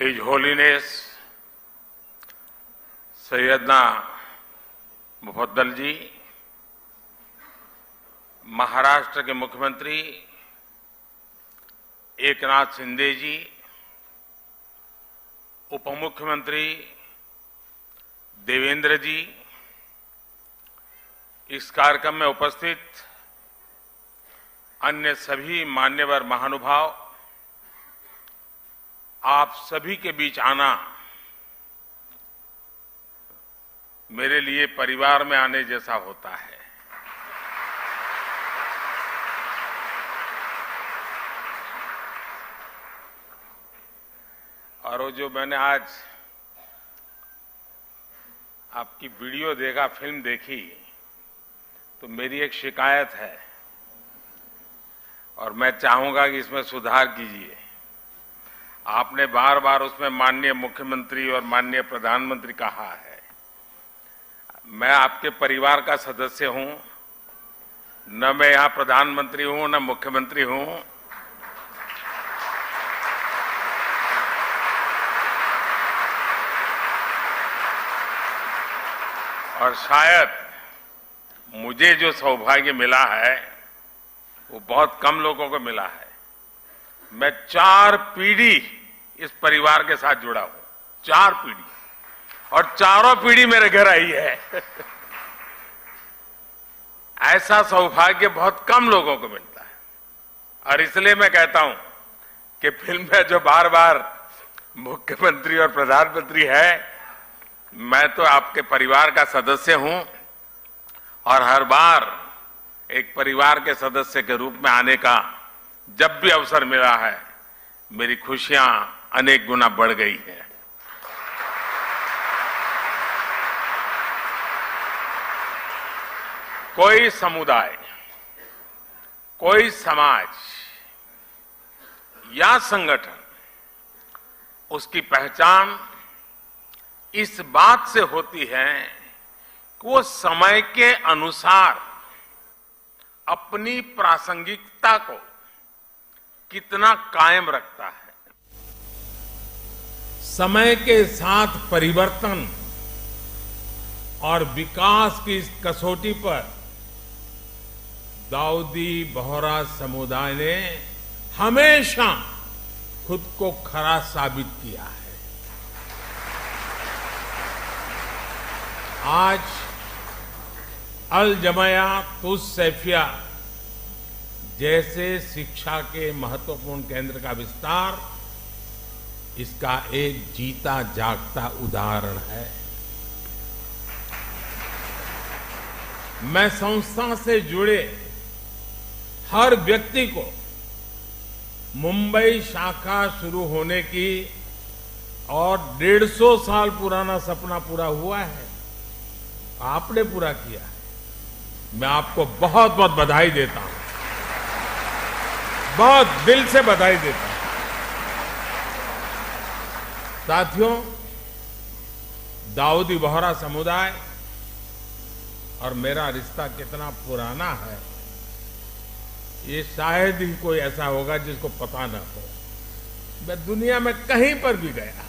His Holiness Syedna Mufaddal जी, महाराष्ट्र के मुख्यमंत्री एकनाथ शिंदे जी, उप मुख्यमंत्री देवेंद्र जी, इस कार्यक्रम में उपस्थित अन्य सभी मान्यवर महानुभाव, आप सभी के बीच आना मेरे लिए परिवार में आने जैसा होता है। और वो जो मैंने आज आपकी वीडियो देखा, फिल्म देखी, तो मेरी एक शिकायत है और मैं चाहूंगा कि इसमें सुधार कीजिए। आपने बार बार उसमें माननीय मुख्यमंत्री और माननीय प्रधानमंत्री कहा है। मैं आपके परिवार का सदस्य हूं, न मैं यहां प्रधानमंत्री हूं न मुख्यमंत्री हूं। और शायद मुझे जो सौभाग्य मिला है वो बहुत कम लोगों को मिला है। मैं 4 पीढ़ी इस परिवार के साथ जुड़ा हूं, 4 पीढ़ी, और चारों पीढ़ी मेरे घर आई है। ऐसा सौभाग्य बहुत कम लोगों को मिलता है। और इसलिए मैं कहता हूं कि फिल्म में जो बार बार मुख्यमंत्री और प्रधानमंत्री है, मैं तो आपके परिवार का सदस्य हूं और हर बार एक परिवार के सदस्य के रूप में आने का जब भी अवसर मिला है, मेरी खुशियां अनेक गुना बढ़ गई है। कोई समुदाय, कोई समाज या संगठन, उसकी पहचान इस बात से होती है कि वो समय के अनुसार अपनी प्रासंगिकता को कितना कायम रखता है। समय के साथ परिवर्तन और विकास की इस कसौटी पर दाऊदी बोहरा समुदाय ने हमेशा खुद को खरा साबित किया है। आज अल जमाया तुस सैफिया जैसे शिक्षा के महत्वपूर्ण केंद्र का विस्तार इसका एक जीता जागता उदाहरण है। मैं संस्था से जुड़े हर व्यक्ति को मुंबई शाखा शुरू होने की और 150 साल पुराना सपना पूरा हुआ है, आपने पूरा किया है। मैं आपको बहुत बहुत बधाई देता हूं, बहुत दिल से बधाई देता हूं। साथियों, दाऊदी बोहरा समुदाय और मेरा रिश्ता कितना पुराना है, ये शायद ही कोई ऐसा होगा जिसको पता न हो। मैं दुनिया में कहीं पर भी गया,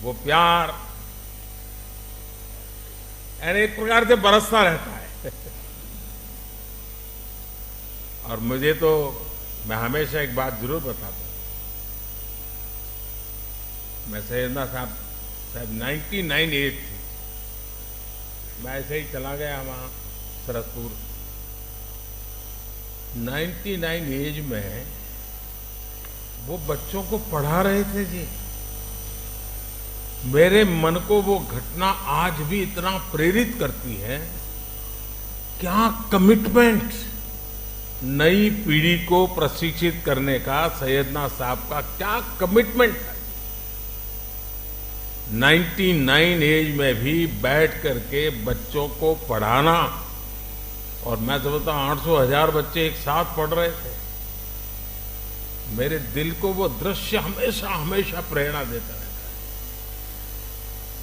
वो प्यार यानी एक प्रकार से बरसता रहता है। और मुझे तो, मैं हमेशा एक बात जरूर बताता हूं, मैं सैयदना साहब 99 एज थी, मैं ऐसे ही चला गया वहां सरसपुर। 99 एज में वो बच्चों को पढ़ा रहे थे जी। मेरे मन को वो घटना आज भी इतना प्रेरित करती है। क्या कमिटमेंट, नई पीढ़ी को प्रशिक्षित करने का सैयदना साहब का क्या कमिटमेंट है। 99 एज में भी बैठ करके बच्चों को पढ़ाना, और मैं समझता हूं 800,000 बच्चे एक साथ पढ़ रहे थे। मेरे दिल को वो दृश्य हमेशा हमेशा प्रेरणा देता रहता है।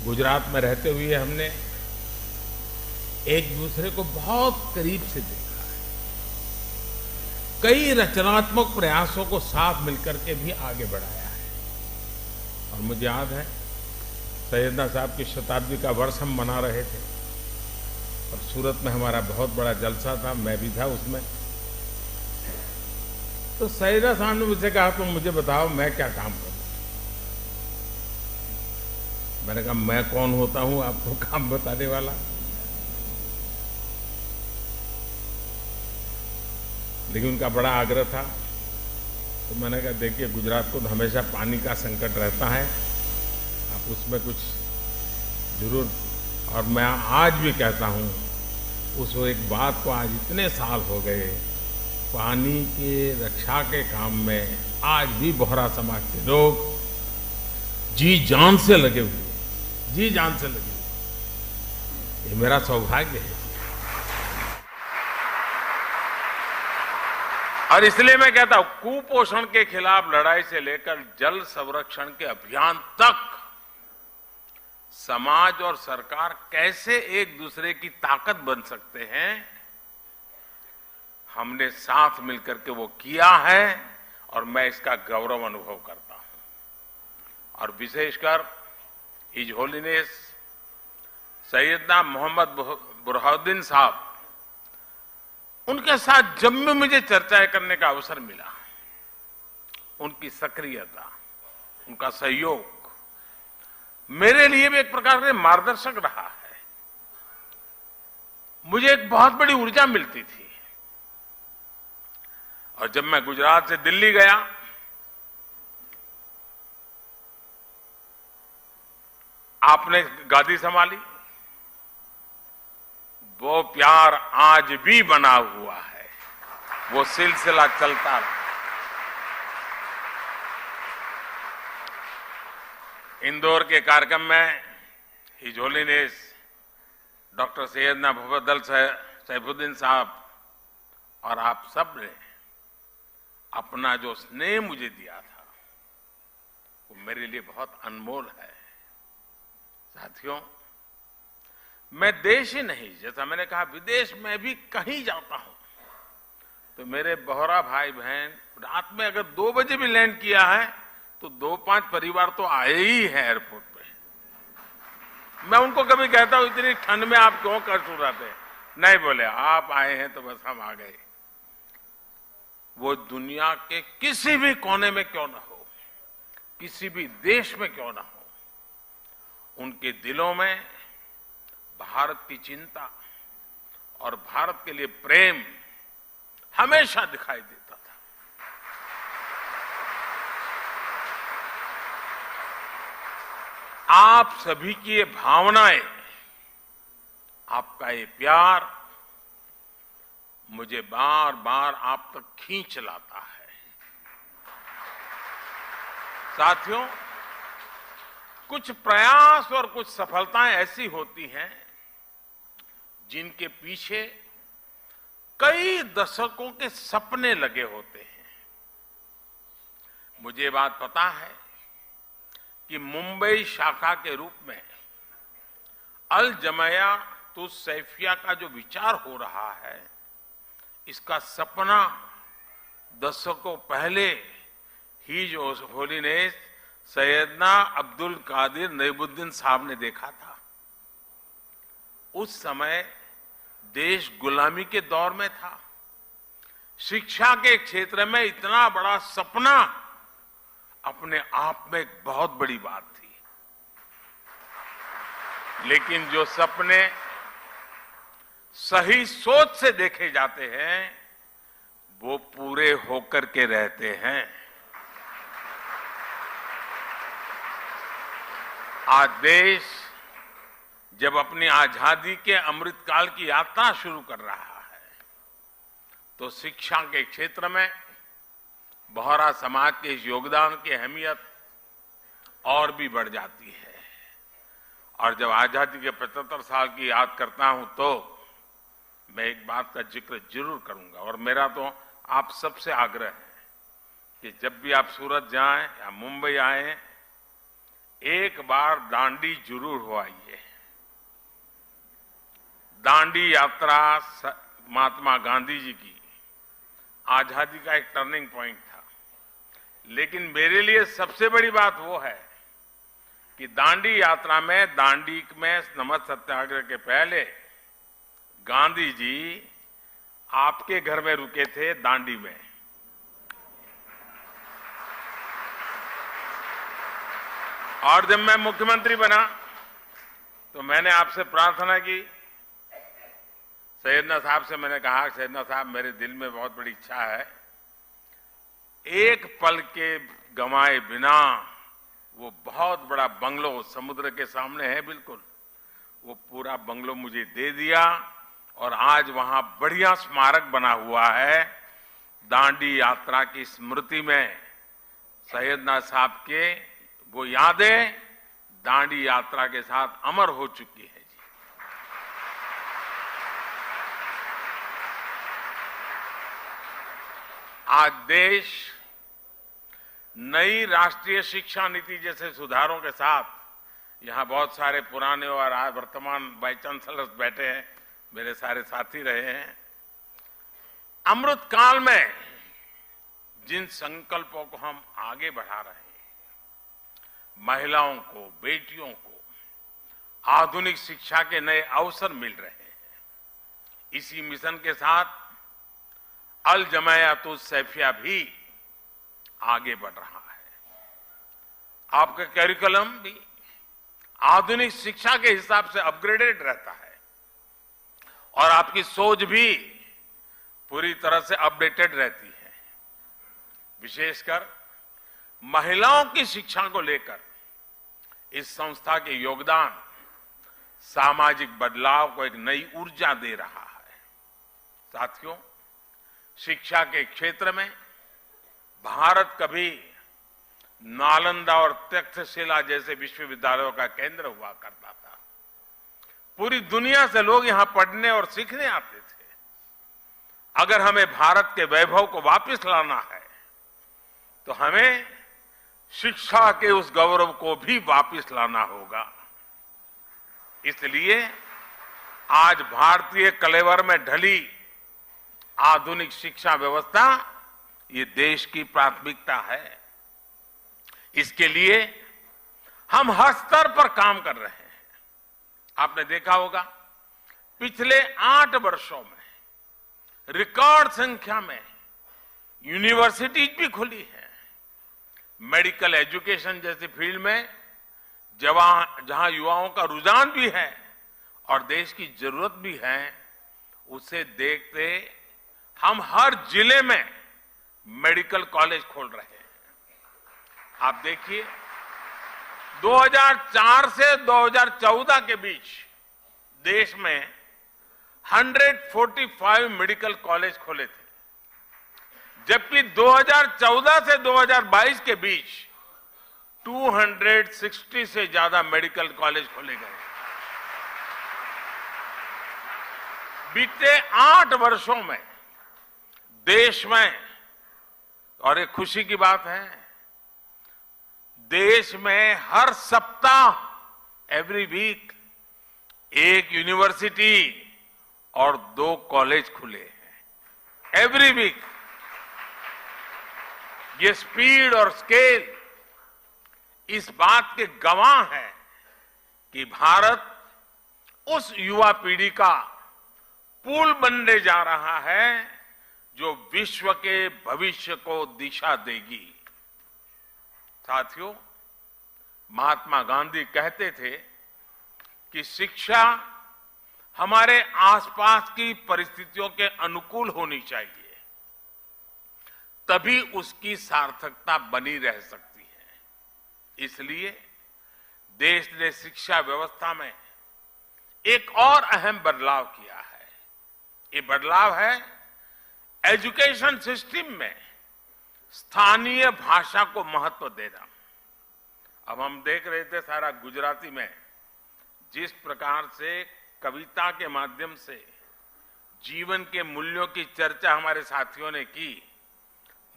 गुजरात में रहते हुए हमने एक दूसरे को बहुत करीब से देखा है। कई रचनात्मक प्रयासों को साथ मिलकर के भी आगे बढ़ाया है। और मुझे याद है सैयदना साहब की शताब्दी का वर्ष हम मना रहे थे और सूरत में हमारा बहुत बड़ा जलसा था, मैं भी था उसमें। तो सैयदना साहब ने मुझसे कहा तुम मुझे बताओ मैं क्या काम करूं। मैंने कहा मैं कौन होता हूं आपको काम बताने वाला। लेकिन उनका बड़ा आग्रह था, तो मैंने कहा देखिए गुजरात को हमेशा पानी का संकट रहता है, आप उसमें कुछ जरूर। और मैं आज भी कहता हूं उस एक बात को, आज इतने साल हो गए, पानी के रक्षा के काम में आज भी बोहरा समाज के लोग जी जान से लगे हुए, जी जान से लगे हुए। ये मेरा सौभाग्य है। और इसलिए मैं कहता हूं कुपोषण के खिलाफ लड़ाई से लेकर जल संरक्षण के अभियान तक समाज और सरकार कैसे एक दूसरे की ताकत बन सकते हैं, हमने साथ मिलकर के वो किया है और मैं इसका गौरव अनुभव करता हूं। और विशेषकर हिज होलीनेस सैयदना मोहम्मद बुरहानुद्दीन साहब, उनके साथ जब भी मुझे चर्चाएं करने का अवसर मिला, उनकी सक्रियता, उनका सहयोग मेरे लिए भी एक प्रकार से मार्गदर्शक रहा है। मुझे एक बहुत बड़ी ऊर्जा मिलती थी। और जब मैं गुजरात से दिल्ली गया, आपने गादी संभाली, वो प्यार आज भी बना हुआ है, वो सिलसिला चलता रहा। इंदौर के कार्यक्रम में his holiness doctor Syedna Mufaddal Saifuddin साहब और आप सब ने अपना जो स्नेह मुझे दिया था, वो मेरे लिए बहुत अनमोल है। साथियों, मैं देश ही नहीं, जैसा मैंने कहा विदेश में भी कहीं जाता हूं तो मेरे बोहरा भाई बहन रात में अगर 2 बजे भी लैंड किया है तो 2-5 परिवार तो आए ही है एयरपोर्ट पे। मैं उनको कभी कहता हूं इतनी ठंड में आप क्यों कष्ट उठाते हैं, नहीं बोले आप आए हैं तो बस हम आ गए। वो दुनिया के किसी भी कोने में क्यों ना हो, किसी भी देश में क्यों ना हो, उनके दिलों में भारत की चिंता और भारत के लिए प्रेम हमेशा दिखाई देता था। आप सभी की ये भावनाएं, आपका ये प्यार मुझे बार बार आप तक खींच लाता है। साथियों, कुछ प्रयास और कुछ सफलताएं ऐसी होती हैं जिनके पीछे कई दशकों के सपने लगे होते हैं। मुझे बात पता है कि मुंबई शाखा के रूप में अल जमिया तुस सैफिया का जो विचार हो रहा है, इसका सपना दशकों पहले हिज होलीनेस सैयदना अब्दुल कादिर नईमुद्दीन साहब ने देखा था। उस समय देश गुलामी के दौर में था। शिक्षा के क्षेत्र में इतना बड़ा सपना अपने आप में एक बहुत बड़ी बात थी। लेकिन जो सपने सही सोच से देखे जाते हैं, वो पूरे होकर के रहते हैं। आज देश जब अपनी आजादी के अमृतकाल की यात्रा शुरू कर रहा है, तो शिक्षा के क्षेत्र में बोहरा समाज के इस योगदान की अहमियत और भी बढ़ जाती है। और जब आजादी के 75 साल की याद करता हूं तो मैं एक बात का जिक्र जरूर करूंगा, और मेरा तो आप सबसे आग्रह है कि जब भी आप सूरत जाएं या मुंबई आए, एक बार दांडी जरूर हो आइए। दांडी यात्रा महात्मा गांधी जी की आजादी का एक टर्निंग पॉइंट था। लेकिन मेरे लिए सबसे बड़ी बात वो है कि दांडी यात्रा में, दांडी में नमक सत्याग्रह के पहले गांधी जी आपके घर में रुके थे, दांडी में। और जब मैं मुख्यमंत्री बना तो मैंने आपसे प्रार्थना की, सैयदना साहब से मैंने कहा, सैयदना साहब मेरे दिल में बहुत बड़ी इच्छा है, एक पल के गंवाए बिना वो बहुत बड़ा बंगलो समुद्र के सामने है बिल्कुल, वो पूरा बंगलो मुझे दे दिया और आज वहां बढ़िया स्मारक बना हुआ है। दांडी यात्रा की स्मृति में सैयदना साहब के वो यादें दांडी यात्रा के साथ अमर हो चुकी है जी। आज देश नई राष्ट्रीय शिक्षा नीति जैसे सुधारों के साथ, यहां बहुत सारे पुराने और आज वर्तमान वाइस चांसलर्स बैठे हैं, मेरे सारे साथी रहे हैं, अमृत काल में जिन संकल्पों को हम आगे बढ़ा रहे हैं, महिलाओं को, बेटियों को आधुनिक शिक्षा के नए अवसर मिल रहे हैं। इसी मिशन के साथ अल जमायातुस सैफिया भी आगे बढ़ रहा है। आपका करिकुलम भी आधुनिक शिक्षा के हिसाब से अपग्रेडेड रहता है और आपकी सोच भी पूरी तरह से अपडेटेड रहती है। विशेषकर महिलाओं की शिक्षा को लेकर इस संस्था के योगदान सामाजिक बदलाव को एक नई ऊर्जा दे रहा है। साथियों, शिक्षा के क्षेत्र में भारत कभी नालंदा और तक्षशिला जैसे विश्वविद्यालयों का केंद्र हुआ करता था। पूरी दुनिया से लोग यहां पढ़ने और सीखने आते थे। अगर हमें भारत के वैभव को वापस लाना है तो हमें शिक्षा के उस गौरव को भी वापस लाना होगा। इसलिए आज भारतीय कलेवर में ढली आधुनिक शिक्षा व्यवस्था ये देश की प्राथमिकता है। इसके लिए हम हर स्तर पर काम कर रहे हैं। आपने देखा होगा पिछले 8 वर्षों में रिकॉर्ड संख्या में यूनिवर्सिटीज भी खुली है। मेडिकल एजुकेशन जैसी फील्ड में जहां युवाओं का रुझान भी है और देश की जरूरत भी है, उसे देखते हम हर जिले में मेडिकल कॉलेज खोल रहे हैं। आप देखिए 2004 से 2014 के बीच देश में 145 मेडिकल कॉलेज खोले थे, जबकि 2014 से 2022 के बीच 260 से ज्यादा मेडिकल कॉलेज खोले गए। बीते 8 वर्षों में देश में, और एक खुशी की बात है, देश में हर सप्ताह एवरी वीक एक यूनिवर्सिटी और 2 कॉलेज खुले हैं। Every week. ये स्पीड और स्केल इस बात के गवाह है कि भारत उस युवा पीढ़ी का पुल बनने जा रहा है जो विश्व के भविष्य को दिशा देगी। साथियों, महात्मा गांधी कहते थे कि शिक्षा हमारे आसपास की परिस्थितियों के अनुकूल होनी चाहिए, तभी उसकी सार्थकता बनी रह सकती है। इसलिए देश ने शिक्षा व्यवस्था में एक और अहम बदलाव किया है। ये बदलाव है एजुकेशन सिस्टम में स्थानीय भाषा को महत्व देना। अब हम देख रहे थे सारा गुजराती में जिस प्रकार से कविता के माध्यम से जीवन के मूल्यों की चर्चा हमारे साथियों ने की।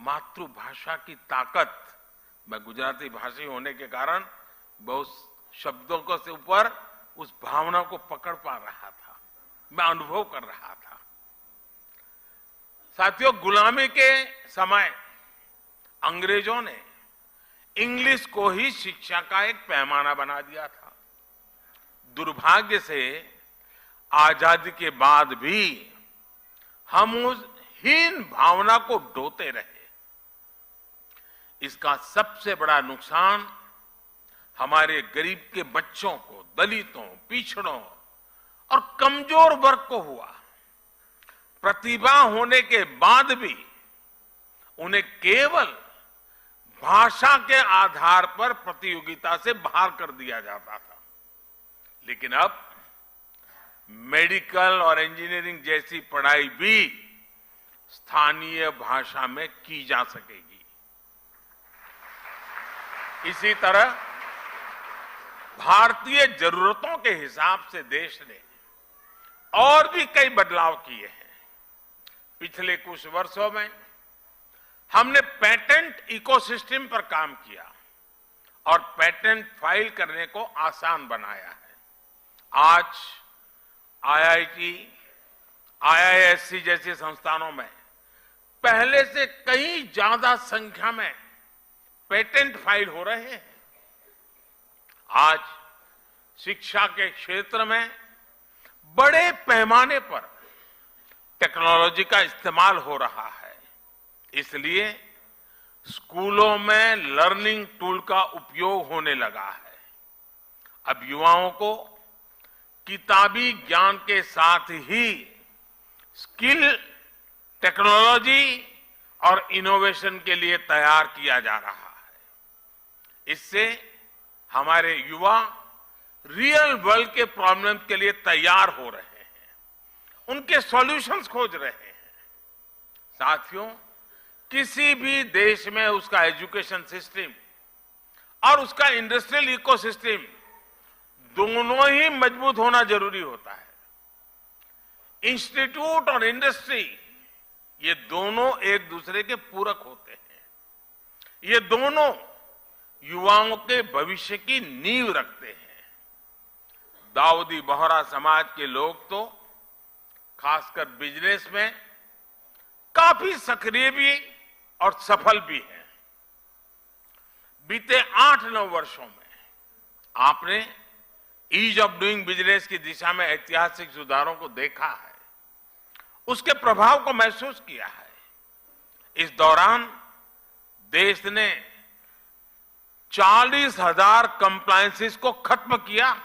मातृभाषा की ताकत, मैं गुजराती भाषी होने के कारण बहुत शब्दों को से ऊपर उस भावना को पकड़ पा रहा था, मैं अनुभव कर रहा था। साथियों, गुलामी के समय अंग्रेजों ने इंग्लिश को ही शिक्षा का एक पैमाना बना दिया था। दुर्भाग्य से आजादी के बाद भी हम उस हीन भावना को ढोते रहे। इसका सबसे बड़ा नुकसान हमारे गरीब के बच्चों को, दलितों, पिछड़ों और कमजोर वर्ग को हुआ। प्रतिभा होने के बाद भी उन्हें केवल भाषा के आधार पर प्रतियोगिता से बाहर कर दिया जाता था। लेकिन अब मेडिकल और इंजीनियरिंग जैसी पढ़ाई भी स्थानीय भाषा में की जा सकेगी। इसी तरह भारतीय जरूरतों के हिसाब से देश ने और भी कई बदलाव किए हैं। पिछले कुछ वर्षों में हमने पेटेंट इकोसिस्टम पर काम किया और पेटेंट फाइल करने को आसान बनाया है। आज आईआईटी, आईआईएससी जैसे संस्थानों में पहले से कई ज्यादा संख्या में पेटेंट फाइल हो रहे हैं। आज शिक्षा के क्षेत्र में बड़े पैमाने पर टेक्नोलॉजी का इस्तेमाल हो रहा है। इसलिए स्कूलों में लर्निंग टूल का उपयोग होने लगा है। अब युवाओं को किताबी ज्ञान के साथ ही स्किल, टेक्नोलॉजी और इनोवेशन के लिए तैयार किया जा रहा है। इससे हमारे युवा रियल वर्ल्ड के प्रॉब्लम के लिए तैयार हो रहे हैं, उनके सॉल्यूशंस खोज रहे हैं। साथियों, किसी भी देश में उसका एजुकेशन सिस्टम और उसका इंडस्ट्रियल इकोसिस्टम दोनों ही मजबूत होना जरूरी होता है। इंस्टीट्यूट और इंडस्ट्री ये दोनों एक दूसरे के पूरक होते हैं। ये दोनों युवाओं के भविष्य की नींव रखते हैं। दाऊदी बोहरा समाज के लोग तो खासकर बिजनेस में काफी सक्रिय भी और सफल भी हैं। बीते 8-9 वर्षों में आपने ईज ऑफ डूइंग बिजनेस की दिशा में ऐतिहासिक सुधारों को देखा है, उसके प्रभाव को महसूस किया है। इस दौरान देश ने 40,000 कंप्लायंसेस को खत्म किया,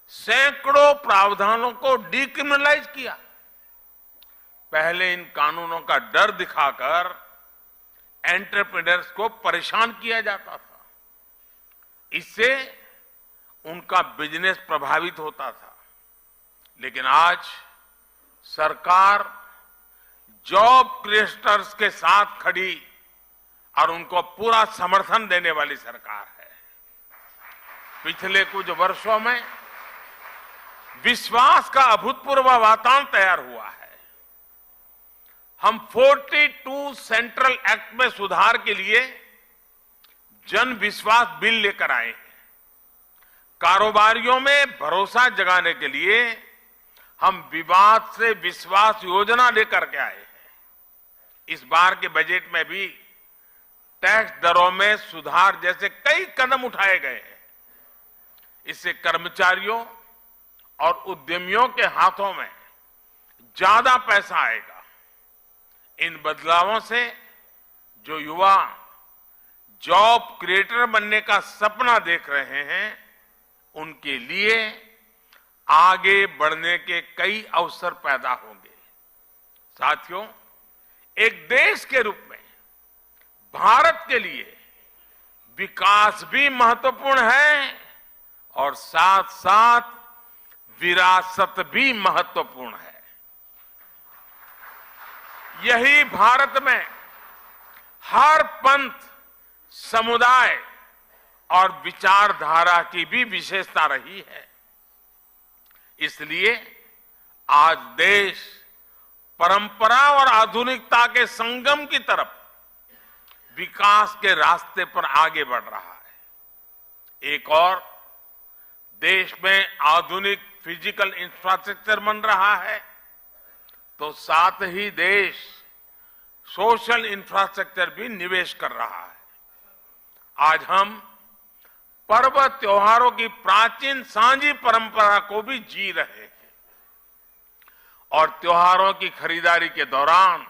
सैकड़ों प्रावधानों को डिक्रिमिनलाइज किया। पहले इन कानूनों का डर दिखाकर एंटरप्रेन्योर्स को परेशान किया जाता था। इससे उनका बिजनेस प्रभावित होता था। लेकिन आज सरकार जॉब क्रिएटर्स के साथ खड़ी और उनको पूरा समर्थन देने वाली सरकार है। पिछले कुछ वर्षों में विश्वास का अभूतपूर्व वातावरण तैयार हुआ है। हम 42 सेंट्रल एक्ट में सुधार के लिए जन विश्वास बिल लेकर आए हैं। कारोबारियों में भरोसा जगाने के लिए हम विवाद से विश्वास योजना लेकर के आए हैं। इस बार के बजट में भी टैक्स दरों में सुधार जैसे कई कदम उठाए गए हैं। इससे कर्मचारियों और उद्यमियों के हाथों में ज्यादा पैसा आएगा। इन बदलावों से जो युवा जॉब क्रिएटर बनने का सपना देख रहे हैं, उनके लिए आगे बढ़ने के कई अवसर पैदा होंगे। साथियों, एक देश के रूप में भारत के लिए विकास भी महत्वपूर्ण है और साथ साथ विरासत भी महत्वपूर्ण है। यही भारत में हर पंथ, समुदाय और विचारधारा की भी विशेषता रही है। इसलिए आज देश परंपरा और आधुनिकता के संगम की तरफ विकास के रास्ते पर आगे बढ़ रहा है। एक और देश में आधुनिक फिजिकल इंफ्रास्ट्रक्चर बन रहा है, तो साथ ही देश सोशल इंफ्रास्ट्रक्चर भी निवेश कर रहा है। आज हम पर्व त्योहारों की प्राचीन सांझी परंपरा को भी जी रहे हैं और त्योहारों की खरीदारी के दौरान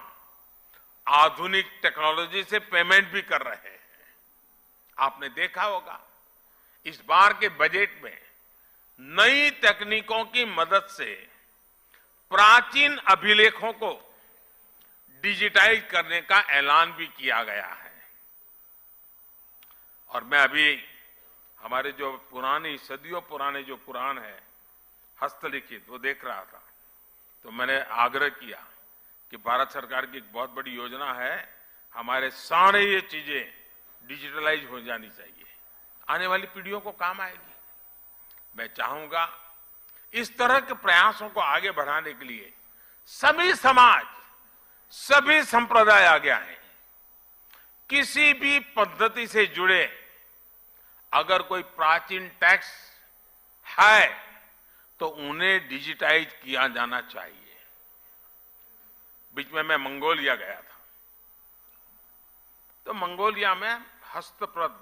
आधुनिक टेक्नोलॉजी से पेमेंट भी कर रहे हैं। आपने देखा होगा इस बार के बजट में नई तकनीकों की मदद से प्राचीन अभिलेखों को डिजिटाइज करने का ऐलान भी किया गया है। और मैं अभी हमारे जो पुरानी सदियों पुराने जो पुराण है हस्तलिखित वो देख रहा था, तो मैंने आग्रह किया कि भारत सरकार की एक बहुत बड़ी योजना है, हमारे सारे ये चीजें डिजिटलाइज हो जानी चाहिए, आने वाली पीढ़ियों को काम आएगी। मैं चाहूंगा इस तरह के प्रयासों को आगे बढ़ाने के लिए सभी समाज, सभी संप्रदाय आगे आए। किसी भी पद्धति से जुड़े अगर कोई प्राचीन टैक्स है तो उन्हें डिजिटाइज किया जाना चाहिए। बीच में मैं मंगोलिया गया था, तो मंगोलिया में हस्तप्रत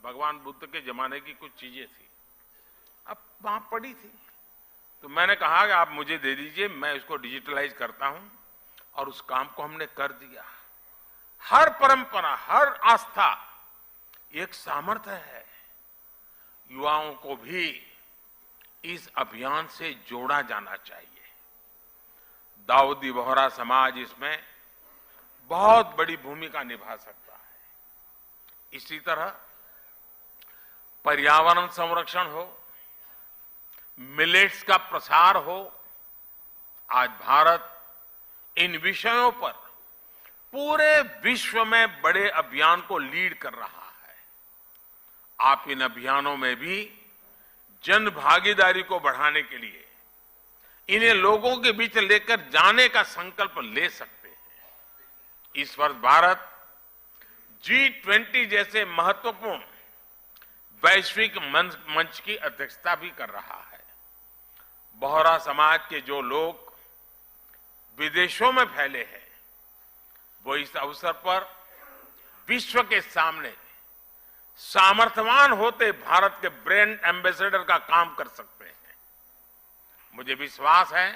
भगवान बुद्ध के जमाने की कुछ चीजें थी, अब वहां पड़ी थी, तो मैंने कहा कि आप मुझे दे दीजिए, मैं इसको डिजिटलाइज करता हूं, और उस काम को हमने कर दिया। हर परंपरा, हर आस्था एक सामर्थ्य है। युवाओं को भी इस अभियान से जोड़ा जाना चाहिए। दाऊदी बोहरा समाज इसमें बहुत बड़ी भूमिका निभा सकता है। इसी तरह पर्यावरण संरक्षण हो, मिलेट्स का प्रसार हो, आज भारत इन विषयों पर पूरे विश्व में बड़े अभियान को लीड कर रहा है। आप इन अभियानों में भी जन भागीदारी को बढ़ाने के लिए इन्हें लोगों के बीच लेकर जाने का संकल्प ले सकते हैं। इस वर्ष भारत G20 जैसे महत्वपूर्ण वैश्विक मंच की अध्यक्षता भी कर रहा है। बोहरा समाज के जो लोग विदेशों में फैले हैं, वो इस अवसर पर विश्व के सामने सामर्थ्यवान होते भारत के ब्रांड एम्बेसडर का काम कर सकते हैं। मुझे विश्वास है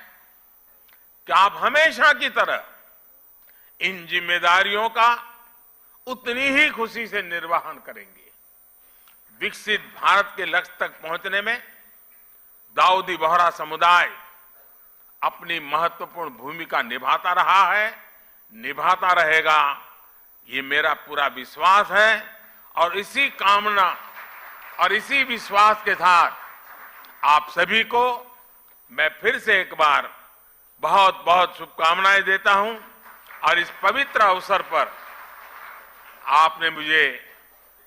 कि आप हमेशा की तरह इन जिम्मेदारियों का उतनी ही खुशी से निर्वहन करेंगे। विकसित भारत के लक्ष्य तक पहुंचने में दाऊदी बोहरा समुदाय अपनी महत्वपूर्ण भूमिका निभाता रहा है, निभाता रहेगा, ये मेरा पूरा विश्वास है। और इसी कामना और इसी विश्वास के साथ आप सभी को मैं फिर से एक बार बहुत बहुत शुभकामनाएं देता हूं। और इस पवित्र अवसर पर आपने मुझे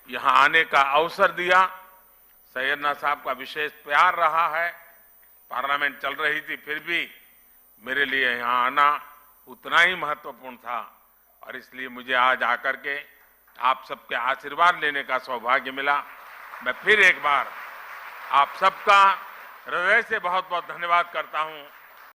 यहां आने का अवसर दिया। सैयदना साहब का विशेष प्यार रहा है। पार्लियामेंट चल रही थी, फिर भी मेरे लिए यहां आना उतना ही महत्वपूर्ण था, और इसलिए मुझे आज आकर के आप सबके आशीर्वाद लेने का सौभाग्य मिला। मैं फिर एक बार आप सबका हृदय से बहुत बहुत धन्यवाद करता हूं।